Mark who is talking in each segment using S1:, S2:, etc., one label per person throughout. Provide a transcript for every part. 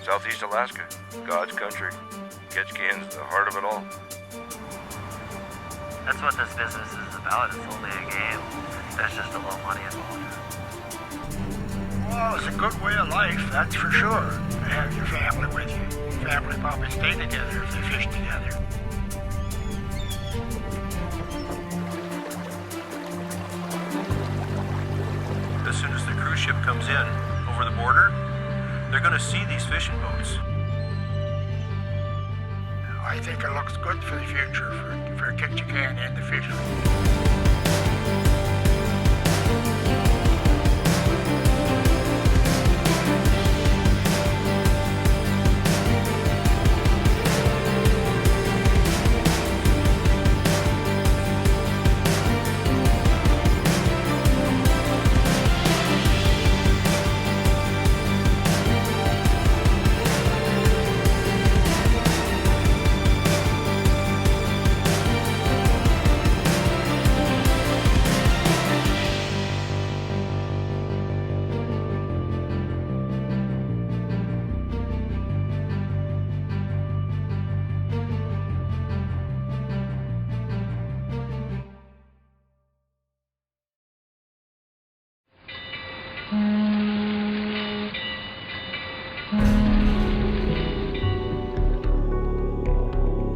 S1: Southeast Alaska, God's country. Ketchikan's the heart of it all.
S2: That's what this business is about. It's only a game. There's just a little money involved.
S3: Well, it's a good way of life, that's for sure. To have your family with you. Family probably stay together if they fish together.
S4: As soon as the cruise ship comes in over the border, they're going to see these fishing boats.
S3: I think it looks good for the future for Ketchikan and the fishery.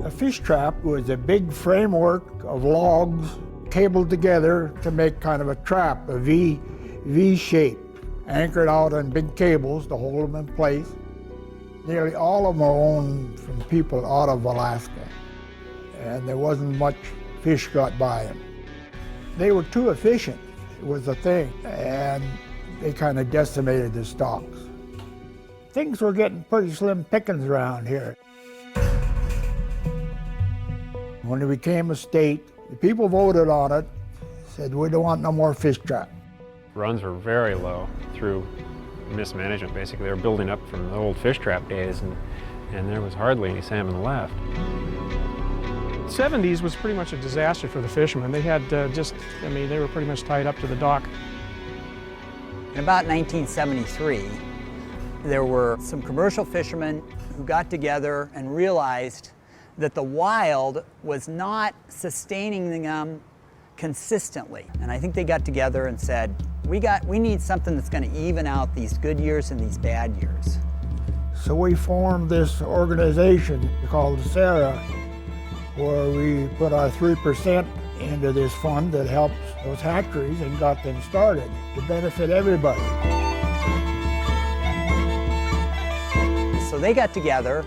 S5: A fish trap was a big framework of logs cabled together to make kind of a trap, a V shape, anchored out on big cables to hold them in place. Nearly all of them are owned from people out of Alaska, and there wasn't much fish got by them. They were too efficient, was the thing, and they kind of decimated the stocks. Things were getting pretty slim pickings around here. When it became a state, the people voted on it, said we don't want no more fish trap.
S6: Runs were very low through mismanagement, basically. They were building up from the old fish trap days, and there was hardly any salmon left.
S7: The 70s was pretty much a disaster for the fishermen. They had they were pretty much tied up to the dock.
S8: In about 1973, there were some commercial fishermen who got together and realized that the wild was not sustaining them consistently. And I think they got together and said, we need something that's going to even out these good years and these bad years.
S5: So we formed this organization called SARA, where we put our 3% into this fund that helps those hatcheries and got them started to benefit everybody.
S8: So they got together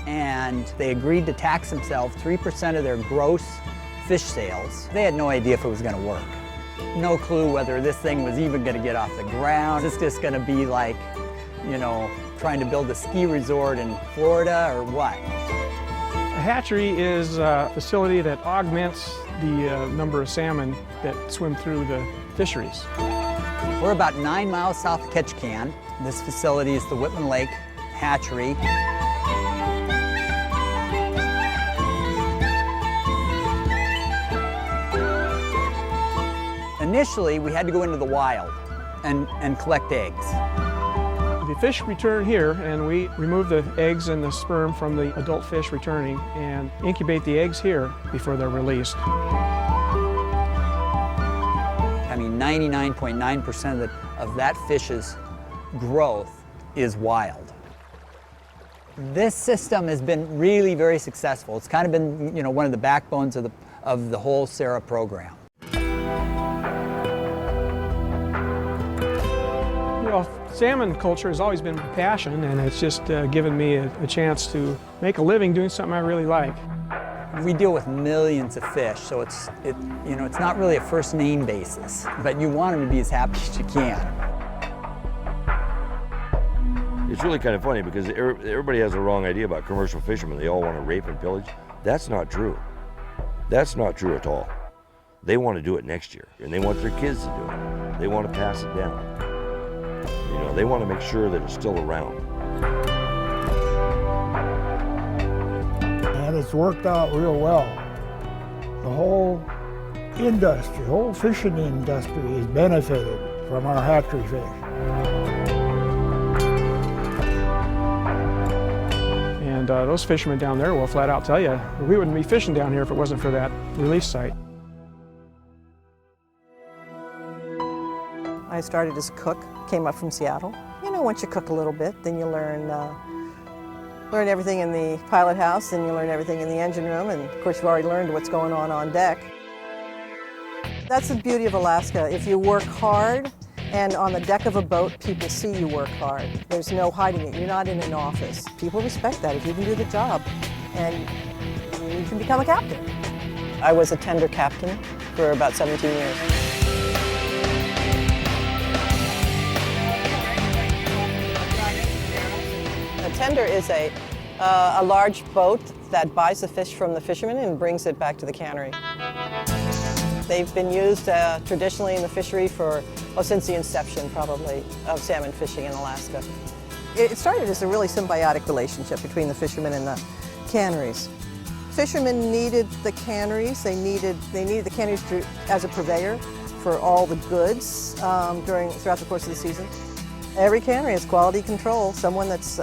S8: and they agreed to tax themselves 3% of their gross fish sales. They had no idea if it was going to work. No clue whether this thing was even going to get off the ground. Is this just going to be like, trying to build a ski resort in Florida or what?
S7: A hatchery is a facility that augments the number of salmon that swim through the fisheries.
S8: We're about 9 miles south of Ketchikan. This facility is the Whitman Lake Hatchery. Initially, we had to go into the wild and collect eggs.
S7: The fish return here, and we remove the eggs and the sperm from the adult fish returning and incubate the eggs here before they're released.
S8: I mean, 99.9% of that fish's growth is wild. This system has been really very successful. It's kind of been, one of the backbones of the whole SARA program.
S7: Well, salmon culture has always been my passion, and it's just given me a chance to make a living doing something I really like.
S8: We deal with millions of fish, so it's not really a first name basis, but you want them to be as happy as you can.
S1: It's really kind of funny because everybody has a wrong idea about commercial fishermen. They all want to rape and pillage. That's not true. That's not true at all. They want to do it next year, and they want their kids to do it. They want to pass it down. They want to make sure that it's still around.
S5: And it's worked out real well. The whole industry, the whole fishing industry has benefited from our hatchery fish.
S7: And those fishermen down there will flat out tell you, we wouldn't be fishing down here if it wasn't for that release site.
S9: I started as a cook, came up from Seattle. You know, once you cook a little bit, then you learn everything in the pilot house, and you learn everything in the engine room, and of course you've already learned what's going on deck. That's the beauty of Alaska. If you work hard, and on the deck of a boat, people see you work hard. There's no hiding it. You're not in an office. People respect that if you can do the job, and you can become a captain. I was a tender captain for about 17 years. A tender is a large boat that buys the fish from the fishermen and brings it back to the cannery. They've been used traditionally in the fishery for, since the inception probably of salmon fishing in Alaska. It started as a really symbiotic relationship between the fishermen and the canneries. Fishermen needed the canneries. They needed the canneries as a purveyor for all the goods throughout the course of the season. Every cannery has quality control, someone that's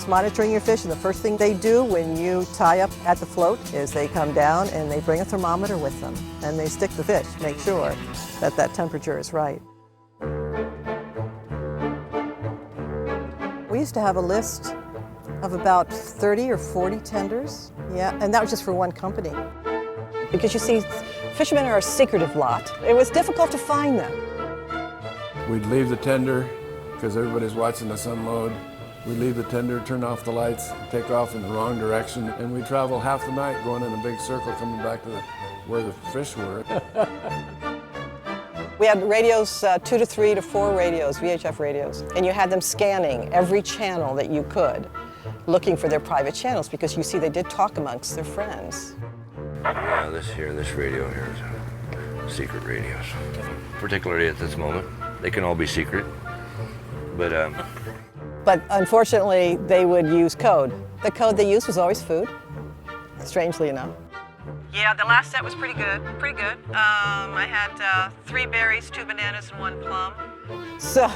S9: monitoring your fish, and the first thing they do when you tie up at the float is they come down and they bring a thermometer with them, and they stick the fish, make sure that that temperature is right. We used to have a list of about 30 or 40 tenders, yeah, and that was just for one company. Because you see, fishermen are a secretive lot. It was difficult to find them.
S10: We'd leave the tender, because everybody's watching us unload. We leave the tender, turn off the lights, take off in the wrong direction, and we travel half the night going in a big circle coming back to where the fish were.
S9: We had radios, 2 to 3 to 4 radios, VHF radios, and you had them scanning every channel that you could, looking for their private channels, because you see they did talk amongst their friends.
S1: Yeah, this radio here is secret radios, particularly at this moment. They can all be secret.
S9: But unfortunately, they would use code. The code they used was always food, strangely enough. Yeah, the last set was pretty good, I had 3 berries, 2 bananas, and 1 plum. So,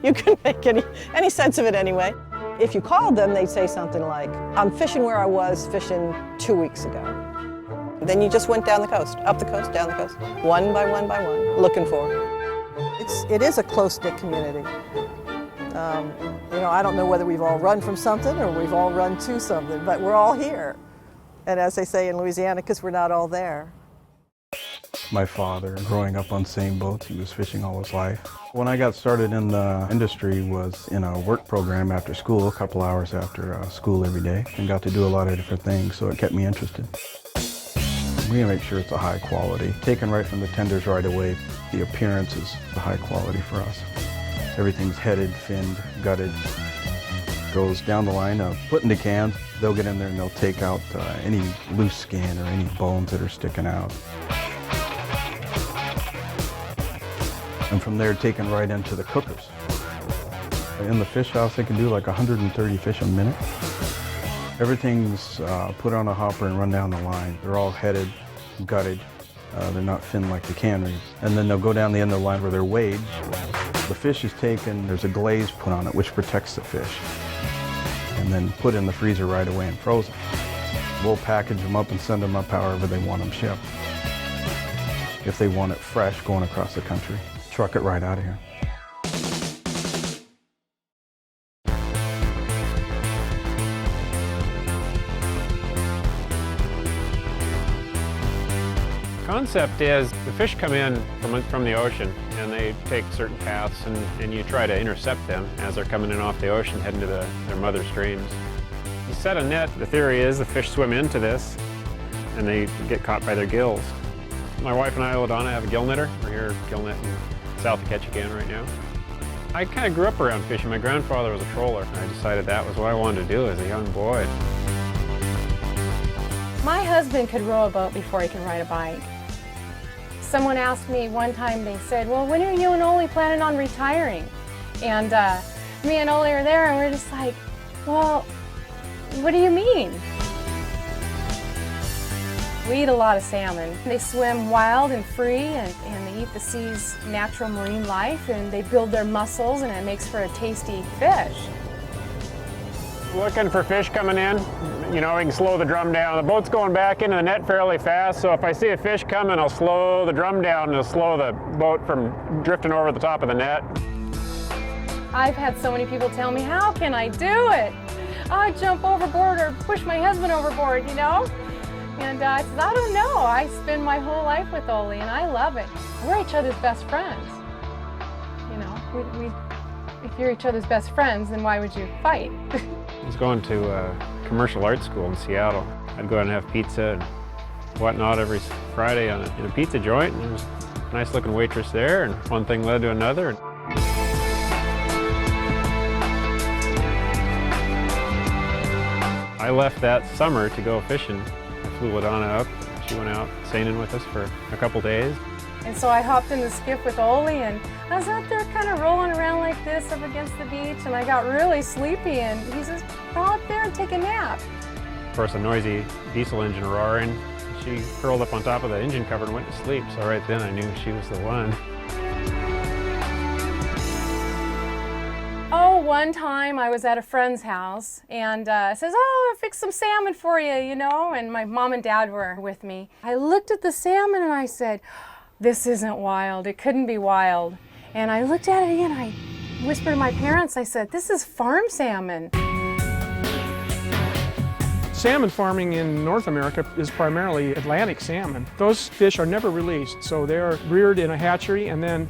S9: you couldn't make any sense of it anyway. If you called them, they'd say something like, I'm fishing where I was fishing 2 weeks ago. Then you just went down the coast, up the coast, down the coast, one by one, looking for them. It is a close-knit community. You know, I don't know whether we've all run from something or we've all run to something, but we're all here. And as they say in Louisiana, because we're not all there.
S11: My father, growing up on same boats, he was fishing all his life. When I got started in the industry was in a work program after school, a couple hours after school every day, and got to do a lot of different things, so it kept me interested. We make sure it's a high quality. Taken right from the tenders right away, the appearance is the high quality for us. Everything's headed, finned, gutted, goes down the line, put into cans. They'll get in there and they'll take out any loose skin or any bones that are sticking out. And from there, taken right into the cookers. In the fish house, they can do like 130 fish a minute. Everything's put on a hopper and run down the line. They're all headed, gutted. They're not finned like the canneries. And then they'll go down the end of the line where they're weighed. The fish is taken, there's a glaze put on it which protects the fish. And then put in the freezer right away and frozen. We'll package them up and send them up however they want them shipped. If they want it fresh going across the country, truck it right out of here.
S6: Concept is the fish come in from the ocean and they take certain paths and you try to intercept them as they're coming in off the ocean heading to their mother streams. You set a net, the theory is the fish swim into this and they get caught by their gills. My wife and I, LaDonna, have a gill knitter. We're here gill netting south of Ketchikan right now. I kind of grew up around fishing. My grandfather was a troller and I decided that was what I wanted to do as a young boy.
S12: My husband could row a boat before he can ride a bike. Someone asked me one time, they said, well, when are you and Ole planning on retiring? And me and Ole are there and we're just like, well, what do you mean? We eat a lot of salmon. They swim wild and free and they eat the sea's natural marine life and they build their muscles and it makes for a tasty fish.
S6: Looking for fish coming in. You know, we can slow the drum down. The boat's going back into the net fairly fast, so if I see a fish coming, I'll slow the drum down and it'll slow the boat from drifting over the top of the net.
S12: I've had so many people tell me, how can I do it? I jump overboard or push my husband overboard, you know? And I said, I don't know. I spend my whole life with Ole and I love it. We're each other's best friends. You know, if you're each other's best friends, then why would you fight?
S6: I was going to commercial art school in Seattle. I'd go out and have pizza and whatnot every Friday in a pizza joint, and there was a nice looking waitress there, and one thing led to another. I left that summer to go fishing. I flew Ladonna up. She went out sailing with us for a couple days.
S12: And so I hopped in the skiff with Ole, and I was out there kind of rolling around like this up against the beach, and I got really sleepy, and he says, go out there and take a nap.
S6: Of course, a noisy diesel engine roaring. She curled up on top of the engine cover and went to sleep, so right then I knew she was the one.
S12: Oh, one time I was at a friend's house and says, oh, I fixed some salmon for you, you know, and my mom and dad were with me. I looked at the salmon and I said, this isn't wild, it couldn't be wild. And I looked at it again, I whispered to my parents, I said, this is farm salmon.
S7: Salmon farming in North America is primarily Atlantic salmon. Those fish are never released, so they're reared in a hatchery and then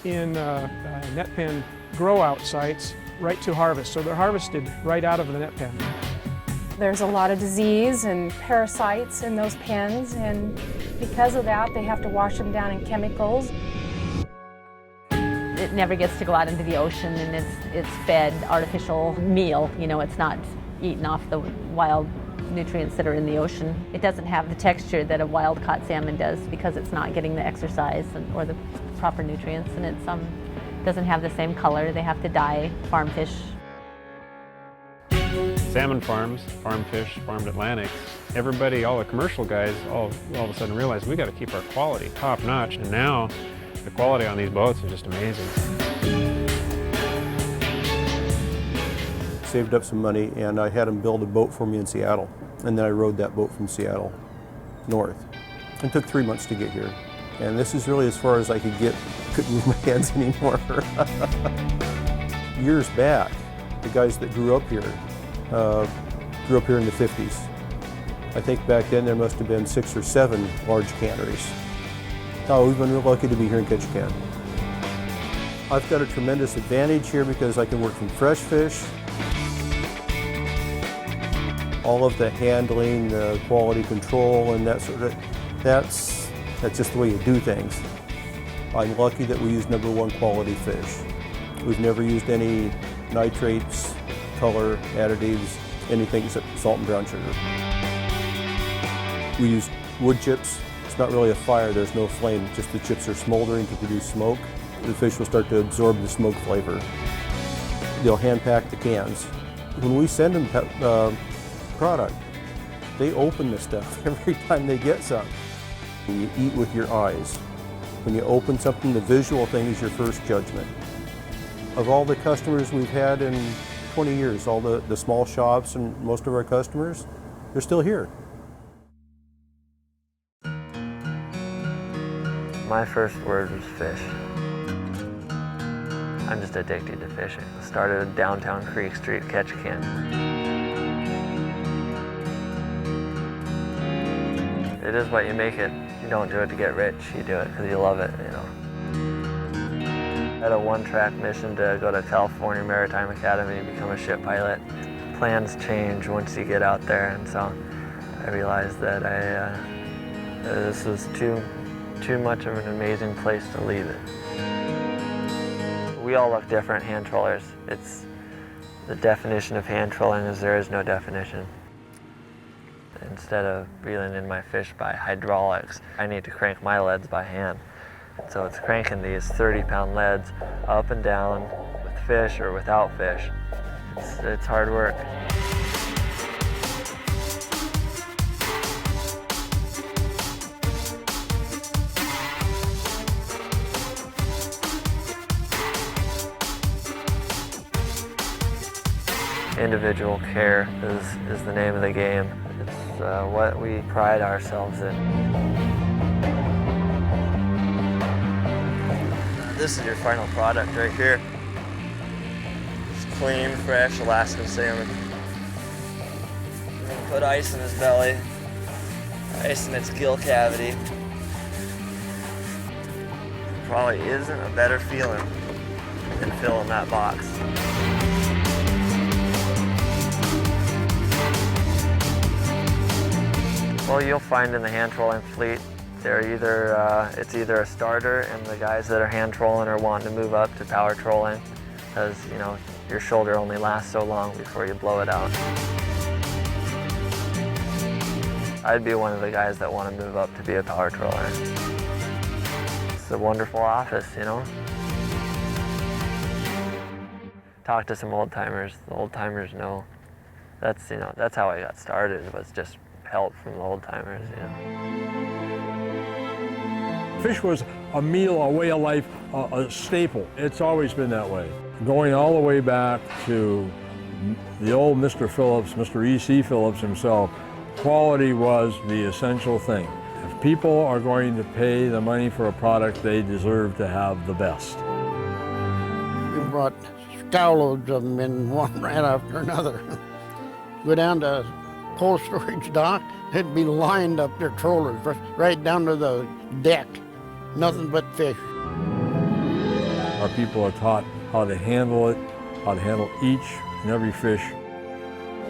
S7: in net pen grow-out sites right to harvest. So they're harvested right out of the net pen.
S12: There's a lot of disease and parasites in those pens, and because of that, they have to wash them down in chemicals.
S13: It never gets to go out into the ocean, and it's fed artificial meal. You know, it's not eaten off the wild nutrients that are in the ocean. It doesn't have the texture that a wild-caught salmon does because it's not getting the exercise or the proper nutrients, and it doesn't have the same color. They have to dye farm fish.
S6: Salmon farms, farm fish, farmed Atlantics. Everybody, all the commercial guys, all of a sudden realized we got to keep our quality top notch, and now the quality on these boats is just amazing.
S14: Saved up some money and I had them build a boat for me in Seattle, and then I rode that boat from Seattle north. It took 3 months to get here, and this is really as far as I could get. Couldn't move my hands anymore. Years back, the guys that grew up here in the 50s. I think back then there must have been 6 or 7 large canneries. Oh, we've been real lucky to be here in Ketchikan. I've got a tremendous advantage here because I can work from fresh fish. All of the handling, the quality control, and that sort of, that's just the way you do things. I'm lucky that we use #1 quality fish. We've never used any nitrates, color, additives, anything except salt and brown sugar. We use wood chips. It's not really a fire, there's no flame, just the chips are smoldering to produce smoke. The fish will start to absorb the smoke flavor. They'll hand pack the cans. When we send them product, they open the stuff every time they get some. You eat with your eyes. When you open something, the visual thing is your first judgment. Of all the customers we've had in 20 years, all the small shops and most of our customers, they're still here.
S2: My first word was fish. I'm just addicted to fishing. I started in downtown Creek Street, Ketchikan. It is what you make it. You don't do it to get rich, you do it because you love it, you know. I had a one-track mission to go to California Maritime Academy and become a ship pilot. Plans change once you get out there, and so I realized that this was too much of an amazing place to leave it. We all look different, hand trollers. It's the definition of hand trolling is there is no definition. Instead of reeling in my fish by hydraulics, I need to crank my leads by hand. So it's cranking these 30-pound leads up and down with fish or without fish. It's hard work. Individual care is the name of the game. It's what we pride ourselves in. This is your final product right here. It's clean, fresh Alaskan salmon. We're gonna put ice in his belly, ice in its gill cavity. Probably isn't a better feeling than filling that box. Well, you'll find in the hand trolling fleet, it's either a starter and the guys that are hand trolling are wanting to move up to power trolling because, you know, your shoulder only lasts so long before you blow it out. I'd be one of the guys that want to move up to be a power troller. It's a wonderful office, you know. Talk to some old timers. The old timers know. That's how I got started, was just help from the old timers, you know.
S10: Fish was a meal, a way of life, a staple. It's always been that way. Going all the way back to the old Mr. Phillips, Mr. E.C. Phillips himself, quality was the essential thing. If people are going to pay the money for a product, they deserve to have the best.
S5: We brought scow-loads of them in, one right after another. Go down to cold storage dock, it'd be lined up their trollers right down to the deck. Nothing but fish.
S10: Our people are taught how to handle it, how to handle each and every fish.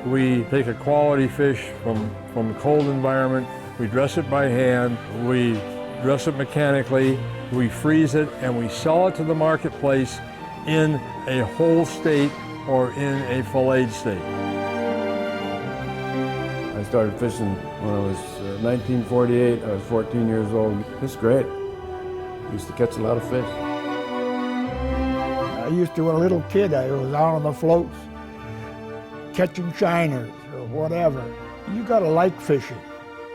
S10: We take a quality fish from a cold environment, we dress it by hand, we dress it mechanically, we freeze it, and we sell it to the marketplace in a whole state or in a filleted state. I started fishing when I was 1948. I was 14 years old. It's great. Used to catch a lot of fish.
S5: I used to, when a little kid, I was out on the floats, catching shiners or whatever. You gotta like fishing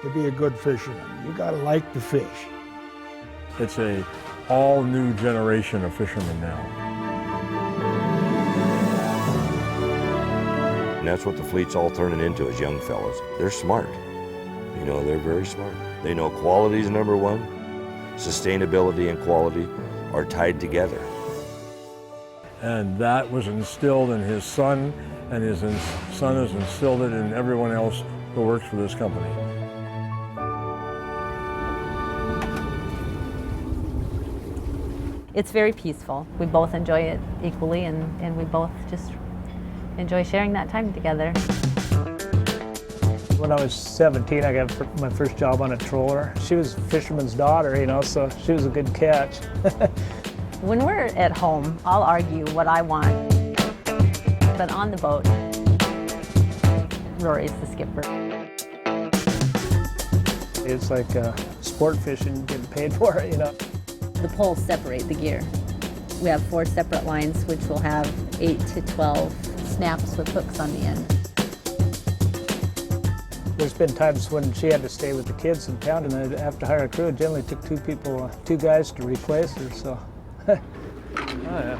S5: to be a good fisherman. You gotta like to fish.
S10: It's a all new generation of fishermen now.
S1: And that's what the fleet's all turning into as young fellas. They're smart. You know, they're very smart. They know quality is number one. Sustainability and quality are tied together.
S10: And that was instilled in his son, and his son has instilled it in everyone else who works for this company.
S13: It's very peaceful. We both enjoy it equally, and we both just enjoy sharing that time together.
S15: When I was 17, I got my first job on a troller. She was a fisherman's daughter, you know, so she was a good catch.
S13: When we're at home, I'll argue what I want. But on the boat, Rory's the skipper.
S15: It's like sport fishing, getting paid for it, you know.
S13: The poles separate the gear. We have 4 separate lines, which will have 8 to 12 snaps with hooks on the end.
S15: There's been times when she had to stay with the kids in town, and I'd have to hire a crew. It generally took 2 guys to replace her, so. Oh, yeah.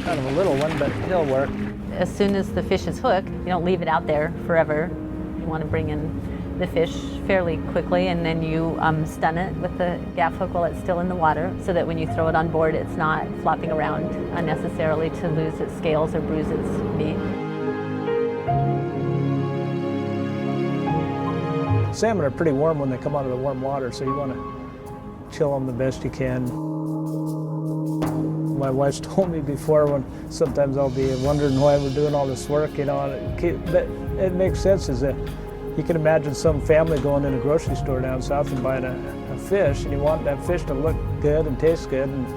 S15: Kind of a little one, but he'll work.
S13: As soon as the fish is hooked, you don't leave it out there forever. You want to bring in the fish fairly quickly, and then you stun it with the gaff hook while it's still in the water, so that when you throw it on board, it's not flopping around unnecessarily to lose its scales or bruise its meat.
S15: Salmon are pretty warm when they come out of the warm water, so you want to chill them the best you can. My wife's told me before, when sometimes I'll be wondering why we're doing all this work, you know, and it makes sense. Is that you can imagine some family going in a grocery store down south and buying a fish, and you want that fish to look good and taste good, and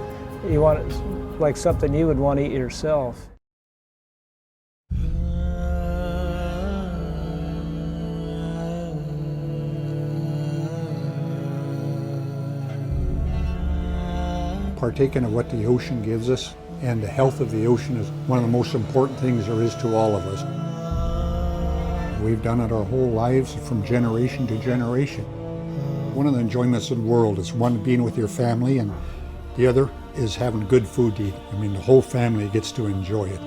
S15: you want it like something you would want to eat yourself.
S16: Partaking of what the ocean gives us, and the health of the ocean is one of the most important things there is to all of us. We've done it our whole lives, from generation to generation. One of the enjoyments of the world is one, being with your family, and the other is having good food to eat. I mean, the whole family gets to enjoy it.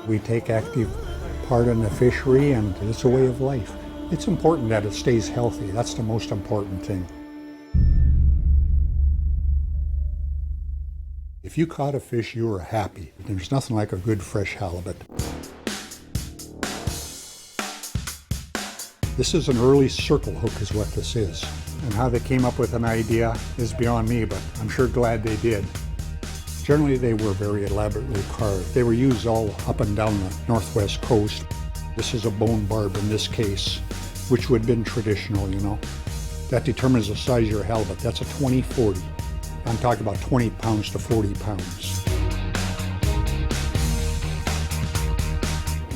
S16: We take active part in the fishery, and it's a way of life. It's important that it stays healthy. That's the most important thing. If you caught a fish, you were happy. There's nothing like a good fresh halibut. This is an early circle hook is what this is. And how they came up with an idea is beyond me, but I'm sure glad they did. Generally, they were very elaborately carved. They were used all up and down the northwest coast. This is a bone barb in this case, which would have been traditional, you know. That determines the size of your halibut. That's a 20-40. I'm talking about 20 pounds to 40 pounds.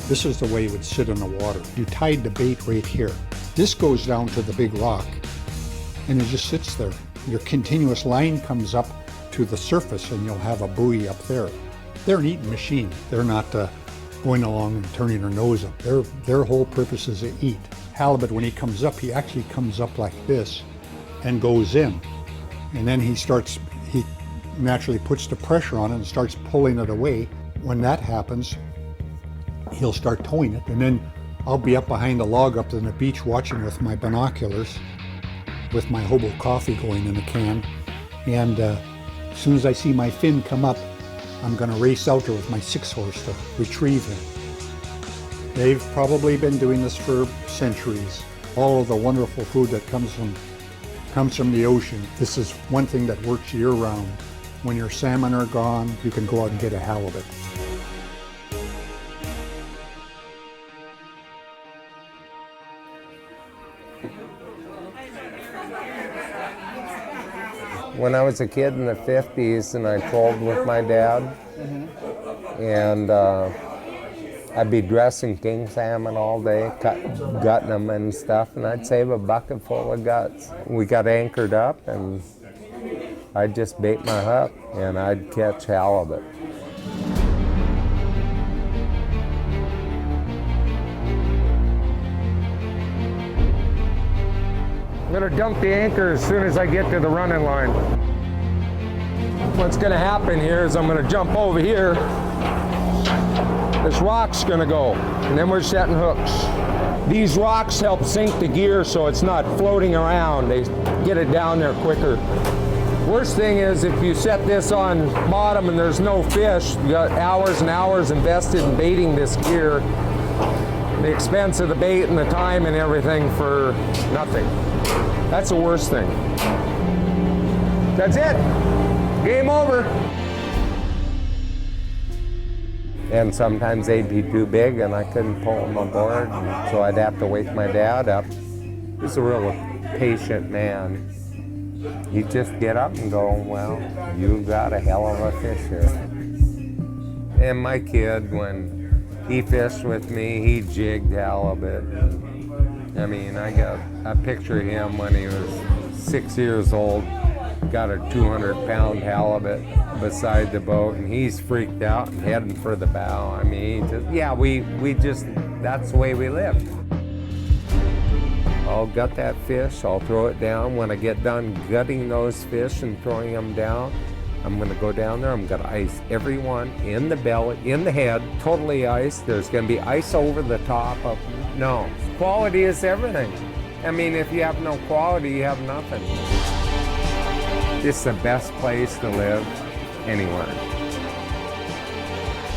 S16: This is the way it would sit in the water. You tied the bait right here. This goes down to the big rock, and it just sits there. Your continuous line comes up to the surface, and you'll have a buoy up there. They're an eating machine. They're not going along and turning their nose up. Their whole purpose is to eat. Halibut, when he comes up, he actually comes up like this and goes in. And then he naturally puts the pressure on it and starts pulling it away. When that happens, he'll start towing it. And then I'll be up behind a log up on the beach watching with my binoculars, with my hobo coffee going in a can. And as soon as I see my fin come up, I'm going to race out there with my 6-horse to retrieve him. They've probably been doing this for centuries. All of the wonderful food that comes from the ocean. This is one thing that works year-round. When your salmon are gone, you can go out and get a halibut.
S17: When I was a kid in the 50s and I trolled with my dad, and I'd be dressing king salmon all day, gutting them and stuff, and I'd save a bucket full of guts. We got anchored up, and I'd just bait my hook, and I'd catch halibut. I'm gonna dump the anchor as soon as I get to the running line. What's gonna happen here is I'm gonna jump over here. This rock's gonna go, and then we're setting hooks. These rocks help sink the gear so it's not floating around. They get it down there quicker. Worst thing is if you set this on bottom and there's no fish, you got hours and hours invested in baiting this gear. The expense of the bait and the time and everything for nothing. That's the worst thing. That's it. Game over. And sometimes they'd be too big and I couldn't pull them aboard, so I'd have to wake my dad up. He's a real patient man. He'd just get up and go, well, you got a hell of a fish here. And my kid, when he fished with me, he jigged halibut. I mean, I got a picture of him when he was 6 years old, got a 200-pound halibut beside the boat, and he's freaked out and heading for the bow. I mean, we just, that's the way we live. I'll gut that fish, I'll throw it down. When I get done gutting those fish and throwing them down, I'm gonna go down there, I'm gonna ice every one in the belly, in the head, totally iced. There's gonna be ice over the top of, no. Quality is everything. I mean, if you have no quality, you have nothing. It's the best place to live anywhere.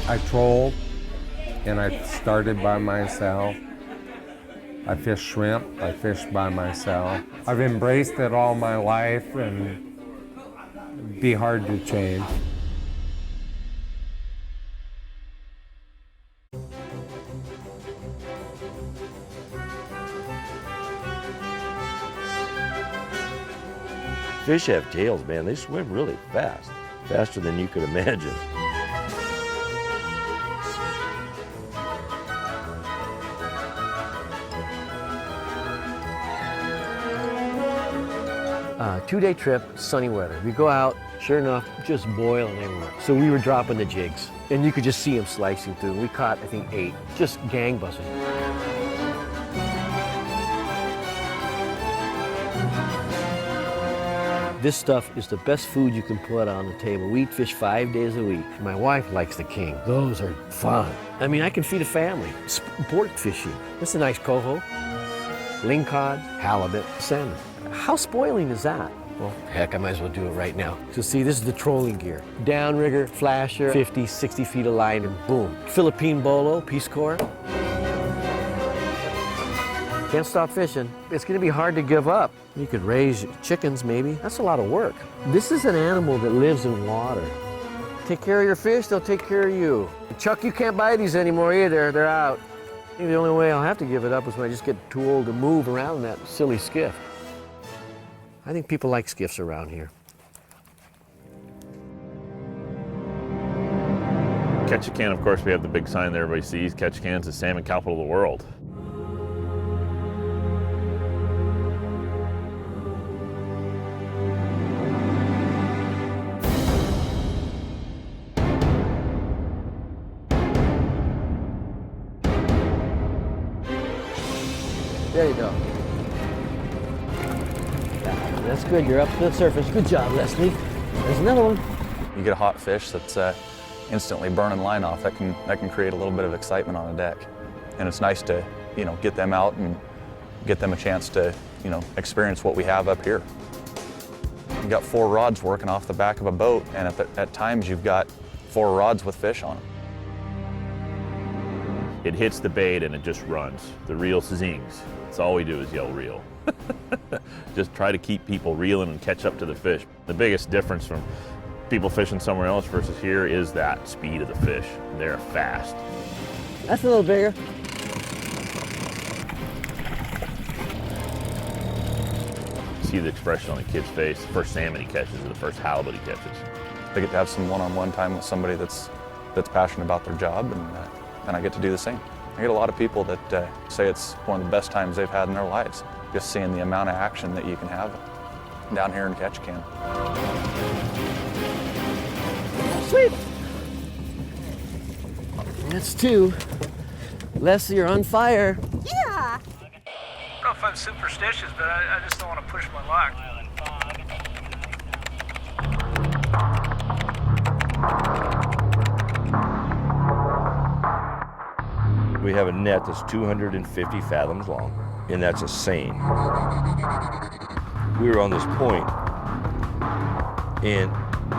S17: I trolled, and I started by myself. I fish shrimp, I fish by myself. I've embraced it all my life, and it'd be hard to change.
S1: Fish have tails, man. They swim really fast, faster than you could imagine.
S18: Two-day trip, sunny weather. We go out, sure enough, just boiling everywhere. So we were dropping the jigs, and you could just see them slicing through. We caught, I think, 8, just gangbusters. This stuff is the best food you can put on the table. We eat fish 5 days a week. My wife likes the king. Those are fun. I mean, I can feed a family. Sport fishing. This is a nice coho. Lingcod, halibut, salmon. How spoiling is that? Well, heck, I might as well do it right now. So see, this is the trolling gear. Downrigger, flasher, 50, 60 feet of line, and boom. Philippine bolo, Peace Corps. Can't stop fishing. It's gonna be hard to give up. You could raise chickens maybe. That's a lot of work. This is an animal that lives in water. Take care of your fish, they'll take care of you. Chuck, you can't buy these anymore either. They're out. I think the only way I'll have to give it up is when I just get too old to move around in that silly skiff. I think people like skiffs around here.
S19: Ketchikan, of course, we have the big sign that everybody sees. Ketchikan's the salmon capital of the world.
S18: There you go. That's good, you're up to the surface. Good job, Leslie. There's another one.
S20: You get a hot fish that's instantly burning line off, that can create a little bit of excitement on a deck. And it's nice to, get them out and get them a chance to, experience what we have up here. You got 4 rods working off the back of a boat, and at times you've got 4 rods with fish on them.
S19: It hits the bait and it just runs. The reel zings. That's all we do is yell reel. Just try to keep people reeling and catch up to the fish. The biggest difference from people fishing somewhere else versus here is that speed of the fish. They're fast.
S18: That's a little bigger.
S19: See the expression on the kid's face. The first salmon he catches or the first halibut he catches.
S20: They get to have some one-on-one time with somebody that's passionate about their job, and I get to do the same. I get a lot of people that say it's one of the best times they've had in their lives, just seeing the amount of action that you can have down here in Ketchikan.
S18: Sweet. That's 2. Leslie, you're on fire.
S3: Yeah. I don't know if I'm superstitious, but I just don't want to push my luck.
S1: We have a net that's 250 fathoms long, and that's a seine. We were on this point, and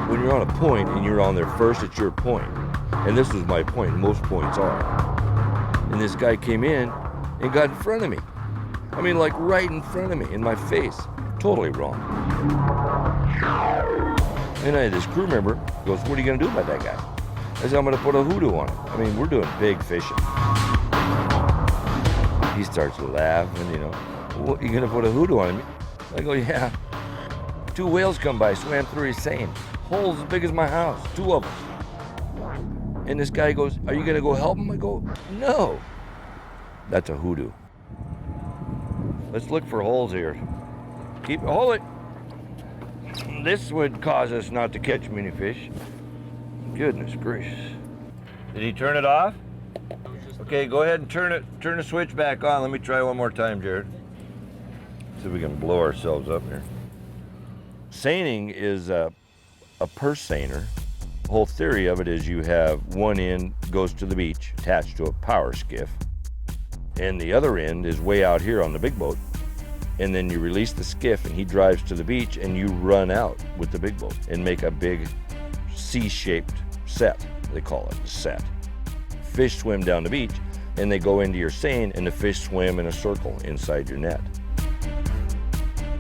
S1: when you're on a point and you're on there first, it's your point. And this was my point, and most points are. And this guy came in and got in front of me. I mean, like right in front of me, in my face. Totally wrong. And I had this crew member goes, "What are you gonna do about that guy?" I said, "I'm gonna put a hoodoo on him." I mean, we're doing big fishing. He starts laughing, "What, you gonna put a hoodoo on him?" I go, "Yeah." 2 whales come by, swam through his seine. Holes as big as my house, 2 of them. And this guy goes, "Are you gonna go help him?" I go, "No." That's a hoodoo. Let's look for holes here. Hold it. This would cause us not to catch many fish. Goodness gracious. Did he turn it off? Okay, go ahead and turn the switch back on. Let me try one more time, Jared. See if we can blow ourselves up here. Seining is a purse seiner. The whole theory of it is you have one end goes to the beach attached to a power skiff, and the other end is way out here on the big boat. And then you release the skiff and he drives to the beach and you run out with the big boat and make a big C-shaped set, they call it, a set. Fish swim down the beach and they go into your seine and the fish swim in a circle inside your net.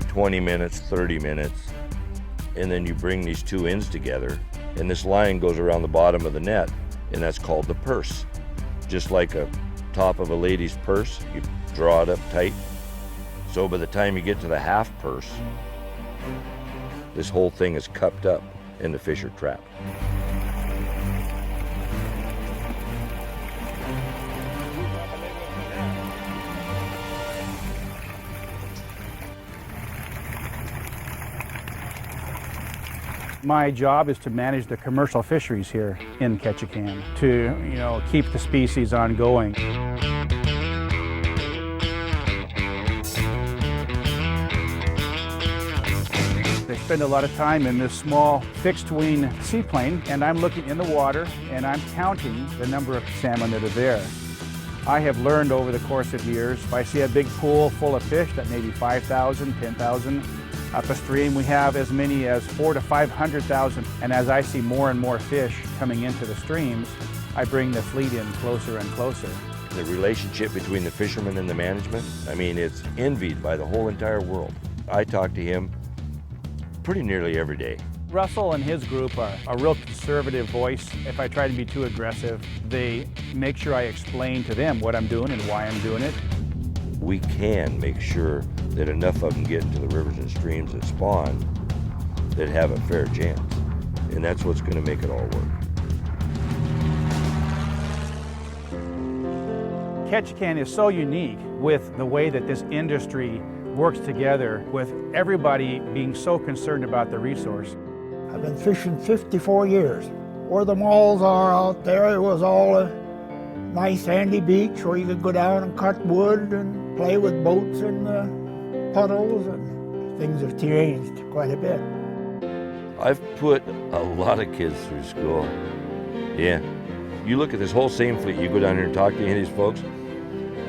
S1: 20 minutes, 30 minutes, and then you bring these 2 ends together and this line goes around the bottom of the net, and that's called the purse. Just like a top of a lady's purse, you draw it up tight. So by the time you get to the half purse, this whole thing is cupped up and the fish are trapped.
S21: My job is to manage the commercial fisheries here in Ketchikan to, keep the species ongoing. The spend a lot of time in this small fixed-wing seaplane, and I'm looking in the water and I'm counting the number of salmon that are there. I have learned over the course of years, if I see a big pool full of fish that may be 5,000, 10,000, up a stream we have as many as 400,000 to 500,000, and as I see more and more fish coming into the streams, I bring the fleet in closer and closer.
S1: The relationship between the fishermen and the management, I mean, it's envied by the whole entire world. I talk to him pretty nearly every day.
S21: Russell and his group are a real conservative voice. If I try to be too aggressive, they make sure I explain to them what I'm doing and why I'm doing it.
S1: We can make sure that enough of them get into the rivers and streams that spawn that have a fair chance. And that's what's going to make it all work.
S21: Ketchikan is so unique with the way that this industry works together, with everybody being so concerned about the resource.
S5: I've been fishing 54 years. Where the malls are out there, it was all a nice sandy beach where you could go down and cut wood and play with boats in the puddles, and things have changed quite a bit.
S1: I've put a lot of kids through school. Yeah. You look at this whole same fleet, you go down here and talk to any of these folks,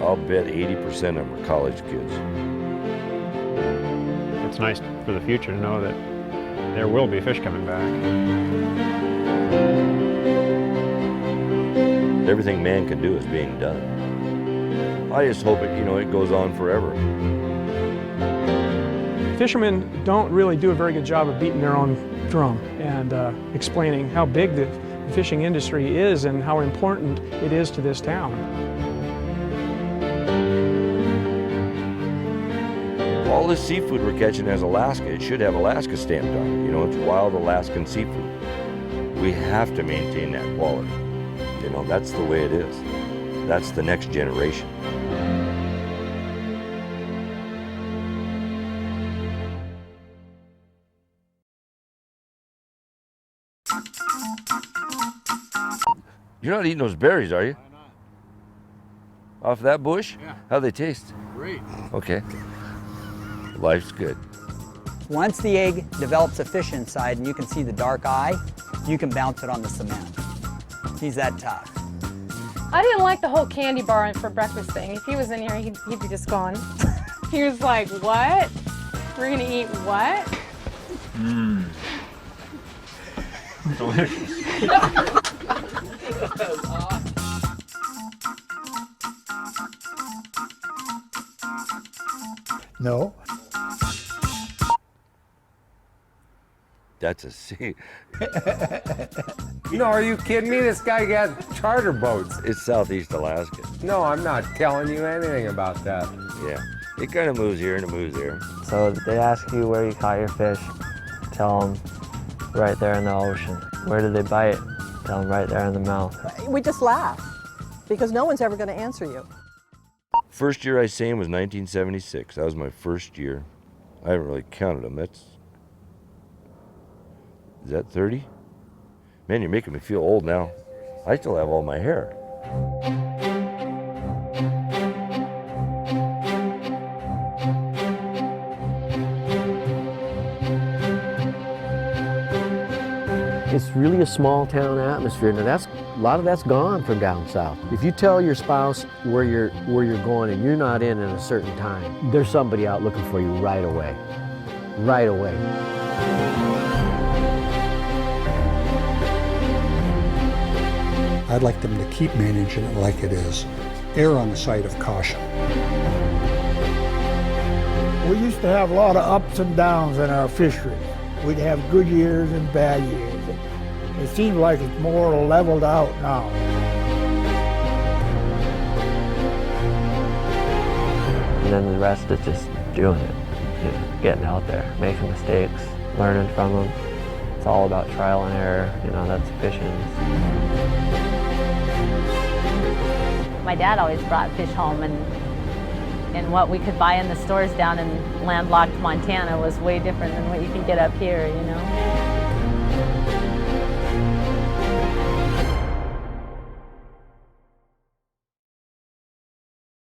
S1: I'll bet 80% of them are college kids.
S6: It's nice for the future to know that there will be fish coming back.
S1: Everything man can do is being done. I just hope it goes on forever.
S7: Fishermen don't really do a very good job of beating their own drum and explaining how big the fishing industry is and how important it is to this town.
S1: All this seafood we're catching as Alaska, it should have Alaska stamped on it. It's wild Alaskan seafood. We have to maintain that quality. That's the way it is. That's the next generation. You're not eating those berries, are you? Off that bush?
S10: Yeah.
S1: How they taste?
S10: Great.
S1: Okay. Life's good.
S8: Once the egg develops a fish inside and you can see the dark eye, you can bounce it on the cement. He's that tough.
S12: I didn't like the whole candy bar for breakfast thing. If he was in here, he'd be just gone. He was like, what? We're gonna eat what?
S6: Mmm. Delicious.
S5: No.
S1: That's a sea.
S17: No, are you kidding me? This guy got charter boats.
S1: It's Southeast Alaska.
S17: No, I'm not telling you anything about that.
S1: Yeah. It kind of moves here and it moves there.
S2: So they ask you where you caught your fish, tell them right there in the ocean. Where did they bite? Tell them right there in the mouth.
S9: We just laugh because no one's ever going to answer you.
S1: First year I seine was 1976. That was my first year. I haven't really counted them. Is that 30? Man, you're making me feel old now. I still have all my hair.
S18: It's really a small town atmosphere. Now a lot of that's gone from down south. If you tell your spouse where you're going and you're not in at a certain time, there's somebody out looking for you right away. Right away.
S16: I'd like them to keep managing it like it is. Err on the side of caution.
S5: We used to have a lot of ups and downs in our fishery. We'd have good years and bad years. It seems like it's more leveled out now.
S2: And then the rest is just doing it, getting out there, making mistakes, learning from them. It's all about trial and error, that's fishing.
S13: My dad always brought fish home, and what we could buy in the stores down in landlocked Montana was way different than what you can get up here,